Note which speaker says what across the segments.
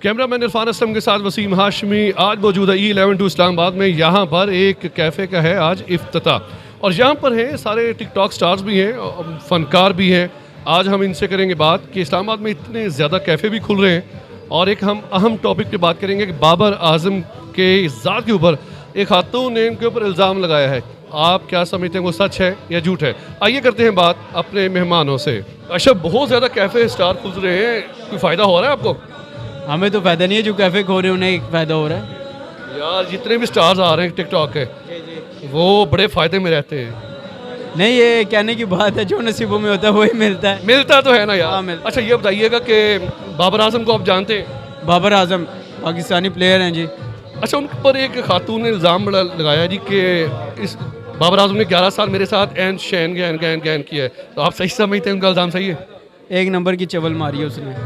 Speaker 1: Cameraman Irfan Aslam के साथ वसीम हाशमी। आज मौजूद है E11 इस्लामाबाद में। यहाँ पर एक कैफ़े का है आज इफ्तिताह और यहाँ पर हैं सारे टिकटॉक स्टार्स भी हैं, फ़नकार भी हैं। आज हम इनसे करेंगे बात कि इस्लामाबाद में इतने ज़्यादा कैफ़े भी खुल रहे हैं और एक हम अहम टॉपिक पे बात करेंगे कि बाबर आजम के ज़ात के ऊपर एक खातून ने इनके ऊपर इल्ज़ाम लगाया है। आप क्या समझते हैं वो सच है या झूठ है? आइए करते हैं बात अपने मेहमानों से। अच्छा, बहुत ज़्यादा कैफ़े स्टार खुल रहे हैं, कोई फ़ायदा हो रहा है आपको?
Speaker 2: हमें तो फ़ायदा नहीं है, जो कैफ़े खोल रहे हैं उन्हें फ़ायदा हो रहा है।
Speaker 1: यार जितने भी स्टार्स आ रहे हैं टिकटॉक के वो बड़े फ़ायदे में रहते हैं।
Speaker 2: नहीं, ये कहने की बात है, जो नसीबों में होता है वही मिलता है।
Speaker 1: मिलता तो है ना यार।
Speaker 2: हाँ, मिलता।
Speaker 1: अच्छा, ये बताइएगा कि बाबर आजम को आप जानते हैं?
Speaker 2: बाबर आजम पाकिस्तानी प्लेयर हैं जी।
Speaker 1: अच्छा, उन पर एक खातून ने इल्ज़ाम लगाया जी कि इस बाबर आजम ने 11 साल मेरे साथ एन शैन गैन गैन गैन किया है, तो आप सही समझते हैं उनका इल्ज़ाम सही है?
Speaker 2: एक नंबर की चवल मारी है उसने।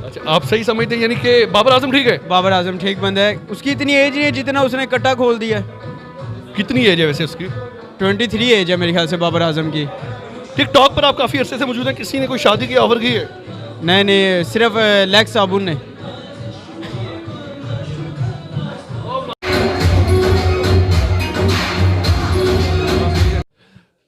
Speaker 1: अच्छा, आप सही समझते हैं यानी कि बाबर आजम ठीक है?
Speaker 2: बाबर आजम ठीक बंदा है। उसकी इतनी एज नहीं है जितना उसने कट्टा खोल दिया है।
Speaker 1: कितनी एज है वैसे उसकी?
Speaker 2: 23 एज है मेरे ख्याल से बाबर आजम की।
Speaker 1: टिकटॉक पर आप काफ़ी अरसे से मौजूद हैं, किसी ने कोई शादी की ऑफर की है?
Speaker 2: नहीं नहीं, सिर्फ लेग साबुन ने।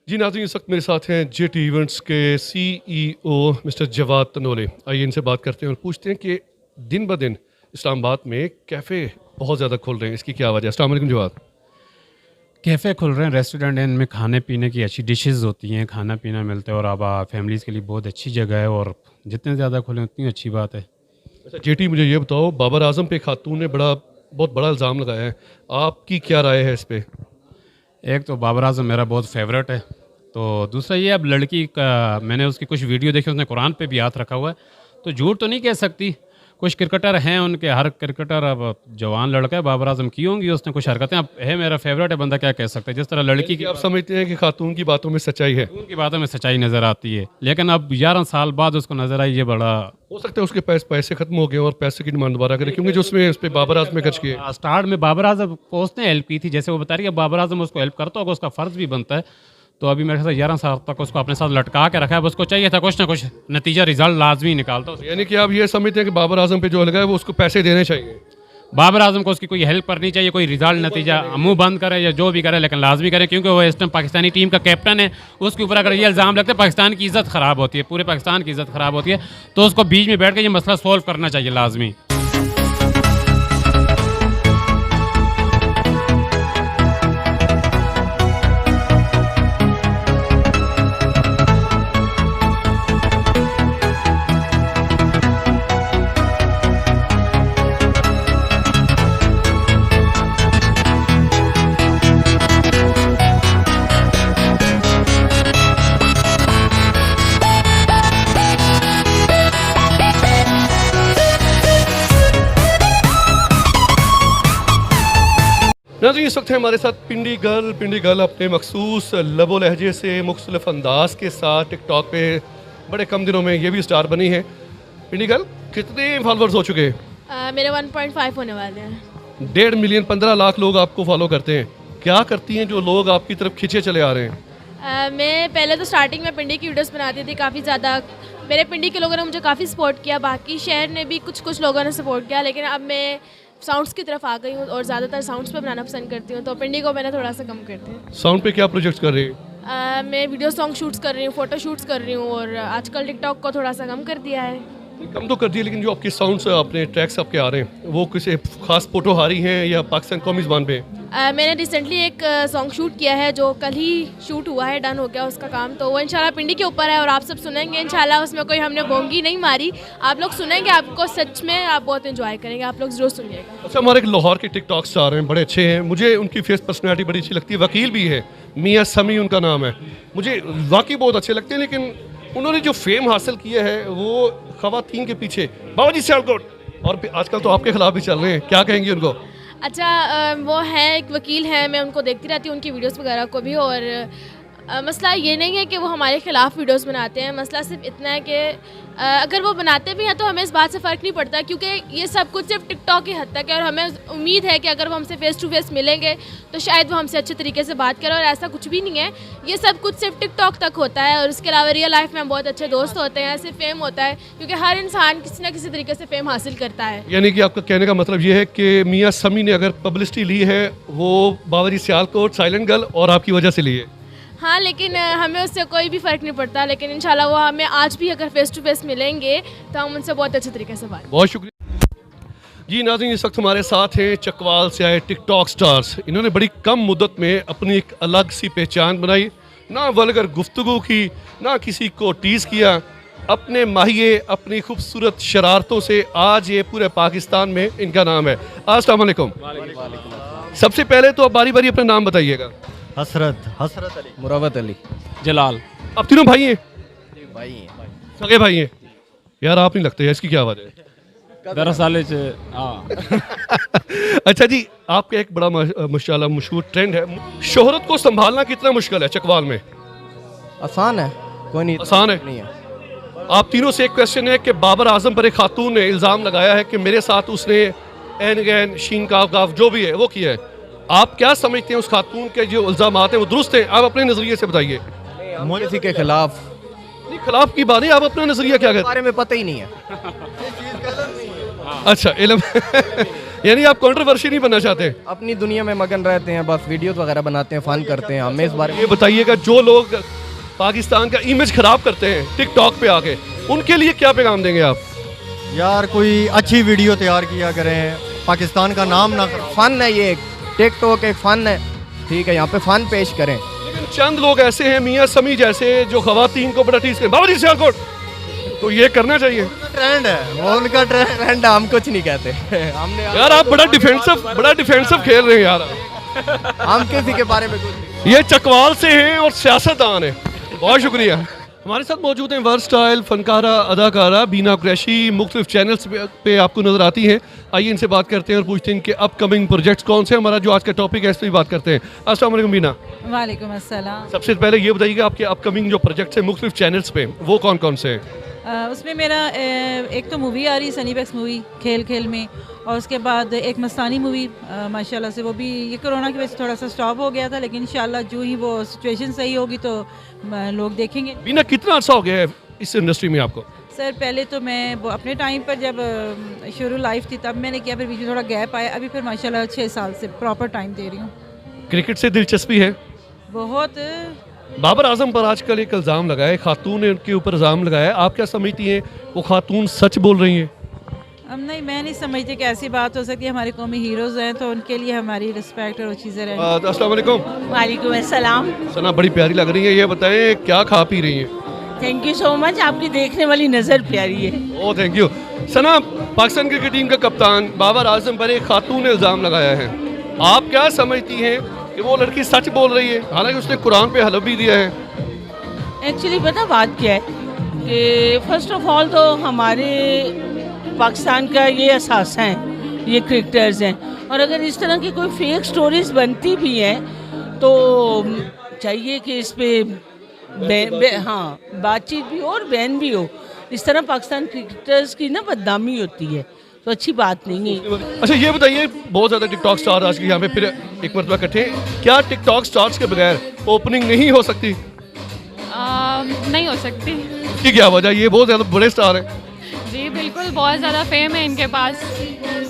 Speaker 1: जी नाज़रीन, इस वक्त मेरे साथ हैं जेटी इवेंट्स के CEO मिस्टर जवाद तनोले। आइए इनसे बात करते हैं और पूछते हैं कि दिन ब दिन इस्लामाबाद में कैफ़े बहुत ज़्यादा खुल रहे हैं, इसकी क्या वजह है? अस्सलाम वालेकुम जवाद।
Speaker 3: कैफ़े खुल रहे हैं, रेस्टोरेंट हैं, इनमें खाने पीने की अच्छी डिशेस होती हैं, खाना पीना मिलता है और अब फैमिलीज़ के लिए बहुत अच्छी जगह है और जितने ज़्यादा खुले उतनी अच्छी बात है।
Speaker 1: अच्छा जेटी, मुझे ये बताओ, बाबर आजम पे खातून ने बहुत बड़ा इल्ज़ाम लगाया है, आपकी क्या राय है इस पर?
Speaker 3: एक तो बाबर आजम मेरा बहुत फेवरेट है, तो दूसरा ये अब लड़की का मैंने उसकी कुछ वीडियो देखी, उसने कुरान पे भी हाथ रखा हुआ है, तो झूठ तो नहीं कह सकती। कुछ क्रिकेटर हैं, उनके हर क्रिकेटर अब जवान लड़का है, बाबर आजम की होंगी उसने कुछ हरकतें, अब है मेरा फेवरेट है बंदा, क्या कह सकते हैं। जिस तरह लड़की की
Speaker 1: आप समझते हैं कि खातून की बातों में सच्चाई है?
Speaker 3: उनकी बातों में सच्चाई नज़र आती है, लेकिन अब 11 साल बाद उसको नज़र आई, ये बड़ा
Speaker 1: हो सकता है उसके पैसे खत्म हो गए और पैसे की डिमांड दोबारा करें, क्योंकि जो उसमें उस पर बाबर आजम ने खर्च किए।
Speaker 3: स्टार्ट में बाबर आजम को उसने हेल्प की थी, जैसे वो बता रही है, बाबर आजम उसको हेल्प करता होगा, उसका फ़र्ज़ भी बनता है। तो अभी मेरे साथ 11 साल तक उसको अपने साथ लटका के रखा है, उसको चाहिए था कुछ ना कुछ नतीजा, रिजल्ट लाजमी निकालता।
Speaker 1: यानी कि आप ये समझते हैं कि बाबर आजम पे जो लगा है वो उसको पैसे देने चाहिए?
Speaker 3: बाबर आजम को उसकी कोई हेल्प करनी चाहिए, कोई रिजल्ट नतीजा मुंह बंद करे या जो भी करे, लेकिन लाजमी करे, क्योंकि वो इस टाइम पाकिस्तानी टीम का कैप्टन है। उसके ऊपर अगर ये इल्ज़ाम लगता है पाकिस्तान की इज़्ज़त ख़राब होती है, पूरे पाकिस्तान की इज़्ज़त ख़राब होती है, तो उसको बीच में बैठ के ये मसला सॉल्व करना चाहिए लाजमी।
Speaker 1: नाज़रीन, इस वक्त है हमारे साथ पिंडी गर्ल अपने मखसूस लबो लहजे से मुख्तलिफ अंदाज के साथ टिकटॉक पे बड़े कम दिनों में ये भी स्टार बनी है। पिंडी गर्ल, कितने फॉलोअर्स हो चुके हैं?
Speaker 4: मेरे 1.5 होने वाले हैं।
Speaker 1: 1.5 मिलियन, 15 लाख लोग आपको फॉलो करते हैं। क्या करती हैं जो लोग आपकी तरफ खींचे चले आ रहे हैं?
Speaker 4: मैं पहले तो स्टार्टिंग में पिंडी की वीडियोस बनाती थी, काफ़ी ज़्यादा मेरे पिंडी के लोगों ने मुझे काफ़ी सपोर्ट किया, बाकी शहर ने भी कुछ लोगों ने सपोर्ट किया, लेकिन अब मैं साउंड्स की तरफ आ गई हूँ और ज़्यादातर साउंड्स पे बनाना पसंद करती हूँ, तो पिंडी को मैंने थोड़ा सा कम कर दिया।
Speaker 1: साउंड पे क्या प्रोजेक्ट्स कर रहे हैं?
Speaker 4: मैं वीडियो सॉन्ग शूट्स कर रही हूँ, फ़ोटो शूट्स कर रही हूँ और आजकल टिकटॉक को थोड़ा सा कम कर दिया है।
Speaker 1: कम तो कर दिए, लेकिन जो आपके साउंड्स अपने ट्रैक्स आपके आ रहे हैं वो किसी खास पोटोहारी हैं या पाकिस्तान कौमी ज़बान पे?
Speaker 4: मैंने रिसेंटली एक सॉन्ग शूट किया है जो कल ही शूट हुआ है, डन हो गया उसका काम, तो वो इंशाल्लाह पिंडी के ऊपर है और आप सब सुनेंगे इंशाल्लाह। उसमें कोई हमने बोंगी नहीं मारी, आप लोग सुनेंगे, आपको सच में आप बहुत एंजॉय करेंगे, आप लोग ज़रूर सुनिएगा।
Speaker 1: अच्छा, हमारे एक लाहौर के टिकटॉक स्टार हैं, बड़े अच्छे हैं, मुझे उनकी फेस पर्सनैलिटी बड़ी अच्छी लगती है, वकील भी है, मियाँ समी उनका नाम है, मुझे वाकई बहुत अच्छे लगते हैं, लेकिन उन्होंने जो फेम हासिल किया है वो ख़वातीन के पीछे, बाबा जी सियालकोट, और आजकल तो आपके खिलाफ भी चल रहे हैं, क्या कहेंगे उनको?
Speaker 4: अच्छा, वो है एक वकील हैं, मैं उनको देखती रहती हूँ, उनकी वीडियोस वगैरह को भी, और मसला ये नहीं है कि वो हमारे ख़िलाफ़ वीडियोस बनाते हैं, मसला सिर्फ इतना है कि अगर वो बनाते भी हैं तो हमें इस बात से फ़र्क नहीं पड़ता, क्योंकि ये सब कुछ सिर्फ टिकटॉक की हद तक है और हमें उम्मीद है कि अगर वो हमसे फ़ेस टू फेस मिलेंगे तो शायद वो हमसे अच्छे तरीके से बात करें, और ऐसा कुछ भी नहीं है। ये सब कुछ सिर्फ टिकटॉक तक होता है और उसके अलावा रियल लाइफ में हम बहुत अच्छे दोस्त होते हैं। ऐसे फेम होता है क्योंकि हर इंसान किसी ना किसी तरीके से फेम हासिल करता है।
Speaker 1: यानी कि आपका कहने का मतलब ये है कि मियाँ समी ने अगर पब्लिसिटी ली है वो बाबरी सियालकोट, साइलेंट गर्ल और आपकी वजह से ली है।
Speaker 4: हाँ, लेकिन हमें उससे कोई भी फ़र्क नहीं पड़ता, लेकिन इंशाल्लाह वो हमें आज भी अगर फ़ेस टू फेस मिलेंगे तो हम उनसे बहुत अच्छे तरीके से बात।
Speaker 1: बहुत शुक्रिया जी। नाज़रीन, इस वक्त हमारे साथ हैं चकवाल से आए टिकटॉक स्टार्स। इन्होंने बड़ी कम मुद्दत में अपनी एक अलग सी पहचान बनाई, ना वल्गर गुफ्तगू की, ना किसी को टीज़ किया, अपने माहिए अपनी खूबसूरत शरारतों से आज ये पूरे पाकिस्तान में इनका नाम है। अस्सलाम वालेकुम। सबसे पहले तो आप बारी बारी अपना नाम बताइएगा।
Speaker 2: हसरत अली, मुरावत अली,
Speaker 3: जलाल।
Speaker 1: आप तीनों भाई हैं?
Speaker 2: भाई हैं।
Speaker 1: सगे भाई हैं? यार आप नहीं लगते, इसकी क्या वजह है?
Speaker 3: दरअसल
Speaker 1: अच्छा जी, आपका एक बड़ा माशाल्लाह मशहूर ट्रेंड है, शोहरत को संभालना कितना मुश्किल है चकवाल में?
Speaker 2: आसान है, कोई नहीं
Speaker 1: आसान है।
Speaker 2: नहीं है।
Speaker 1: आप तीनों से एक क्वेश्चन है कि बाबर आजम पर एक खातून ने इल्ज़ाम लगाया है कि मेरे साथ उसने एन गैन शीन काफ काफ जो भी है वो किया है। आप क्या समझते हैं उस खातून के जो इल्ज़ाम हैं वो दुरुस्त है? आप अपने नज़रिए से बताइए।
Speaker 2: किसी के खिलाफ
Speaker 1: नहीं, खिलाफ की बात नहीं, आप अपना नज़रिया क्या कहते
Speaker 2: बारे में पता ही नहीं है।
Speaker 1: हैं? अच्छा, इल्म यानी आप कंट्रोवर्सी नहीं बनना चाहते।
Speaker 2: अपनी दुनिया में मगन रहते हैं, बस वीडियोस वगैरह बनाते हैं, फन करते हैं। हमें इस बारे
Speaker 1: ये बताइएगा, जो लोग पाकिस्तान का इमेज खराब करते हैं टिकटॉक पे आके, उनके लिए क्या पैगाम देंगे आप?
Speaker 5: यार कोई अच्छी वीडियो तैयार किया करें, पाकिस्तान का नाम ना करें।
Speaker 2: फन है, ये टिकटॉक एक फन है, ठीक है, यहाँ पे फन पेश करें।
Speaker 1: लेकिन चंद लोग ऐसे हैं मियाँ समी जैसे जो खवातीन को बड़ा टीज करें, बाबा जी सियालकोट, तो ये करना चाहिए।
Speaker 5: ट्रेंड है वो, उनका ट्रेंड।
Speaker 2: ट्रेंड हम कुछ नहीं कहते। हमने
Speaker 1: यार आप बड़ा डिफेंसिव खेल रहे हैं यार।
Speaker 2: हम किसी के बारे में कुछ नहीं।
Speaker 1: ये चकवाल से हैं और सियासतदान है। बहुत शुक्रिया। हमारे साथ मौजूद हैं वर्सटाइल फनकारा अदाकारा बीना कुरैशी, मुख्तलिफ चैनल्स पे आपको नजर आती हैं। आइए इनसे बात करते हैं और पूछते हैं इनके अपकमिंग प्रोजेक्ट्स कौन से। हमारा जो आज का टॉपिक है इस पर भी बात करते हैं। अस्सलाम वालेकुम बीना।
Speaker 6: वालेकुम अस्सलाम।
Speaker 1: सबसे पहले ये बताइएगा आपके अपकमिंग जो प्रोजेक्ट्स हैं मुख्तलिफ चैनल्स पे वो कौन कौन से हैं?
Speaker 6: उसमें मेरा एक तो मूवी आ रही है सनी बैक्स मूवी खेल खेल में, और उसके बाद एक मस्तानी मूवी माशाल्लाह से, वो भी ये कोरोना की वजह से थोड़ा सा स्टॉप हो गया था, लेकिन इंशाल्लाह जो ही वो सिचुएशन सही होगी तो लोग देखेंगे।
Speaker 1: बीना, कितना अर्सा हो गया है इस इंडस्ट्री में आपको?
Speaker 6: सर पहले तो मैं वो अपने टाइम पर जब शुरू लाइफ थी तब मैंने किया, फिर बीच में थोड़ा गैप आया, अभी फिर माशाल्लाह 6 साल से प्रॉपर टाइम दे रही हूँ।
Speaker 1: क्रिकेट से दिलचस्पी है?
Speaker 6: बहुत।
Speaker 1: बाबर आजम पर आजकल एक इल्ज़ाम लगाया है, खातून ने उनके ऊपर इल्ज़ाम लगाया है, आप क्या समझती हैं वो खातून सच बोल रही हैं?
Speaker 6: अब नहीं, मैं नहीं समझती कि ऐसी बात हो सकती है। हमारे कौमी हीरोज़ हैं तो उनके लिए हमारी रिस्पेक्ट और वो चीज़ें रहेंगी।
Speaker 1: अस्सलाम वालेकुम।
Speaker 7: वालेकुम अस्सलाम।
Speaker 1: सना बड़ी प्यारी लग रही है, ये बताएं क्या खा पी रही हैं?
Speaker 7: थैंक यू सो मच, आपकी देखने वाली नज़र प्यारी है।
Speaker 1: Oh thank you. Sana, Pakistan cricket team का कप्तान बाबर आजम पर एक खातून ने इल्ज़ाम लगाया है, आप क्या समझती हैं कि वो लड़की सच बोल रही है, हालांकि उसने कुरान पे हलफ भी दिया है?
Speaker 7: एक्चुअली पता बात क्या है कि फ़र्स्ट ऑफ ऑल तो हमारे पाकिस्तान का ये असास हैं, ये क्रिकेटर्स हैं, और अगर इस तरह की कोई फेक स्टोरीज़ बनती भी हैं तो चाहिए कि इस पर हाँ बातचीत भी हो और बैन भी हो। इस तरह पाकिस्तान क्रिकेटर्स की ना बदनामी होती है, तो अच्छी बात नहीं है।
Speaker 1: अच्छा ये बताइए, बहुत ज़्यादा टिकटॉक स्टार आज के यहाँ पे फिर एक मरतबा इकट्ठे, क्या टिकटॉक स्टार्स के बगैर ओपनिंग नहीं हो सकती?
Speaker 8: नहीं हो सकती।
Speaker 1: इसकी क्या वजह? ये बहुत ज़्यादा बड़े स्टार हैं।
Speaker 8: जी बिल्कुल, बहुत ज़्यादा फेम है इनके पास।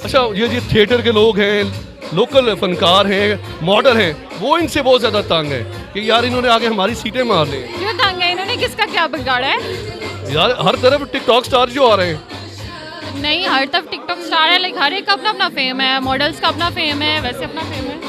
Speaker 1: अच्छा ये थिएटर के लोग हैं, लोकल फनकार हैं, मॉडल हैं, वो इनसे बहुत ज़्यादा तंग है कि यार इन्होंने आगे हमारी सीटें मार ली।
Speaker 8: क्यों तंग है? इन्होंने किसका क्या बिगाड़ा है?
Speaker 1: यार हर तरफ टिकटॉक स्टार जो आ रहे हैं।
Speaker 8: नहीं, हर तरफ टिकटॉक स्टार है, लाइक हर एक का अपना अपना फेम है, मॉडल्स का अपना फेम है, वैसे अपना फेम है।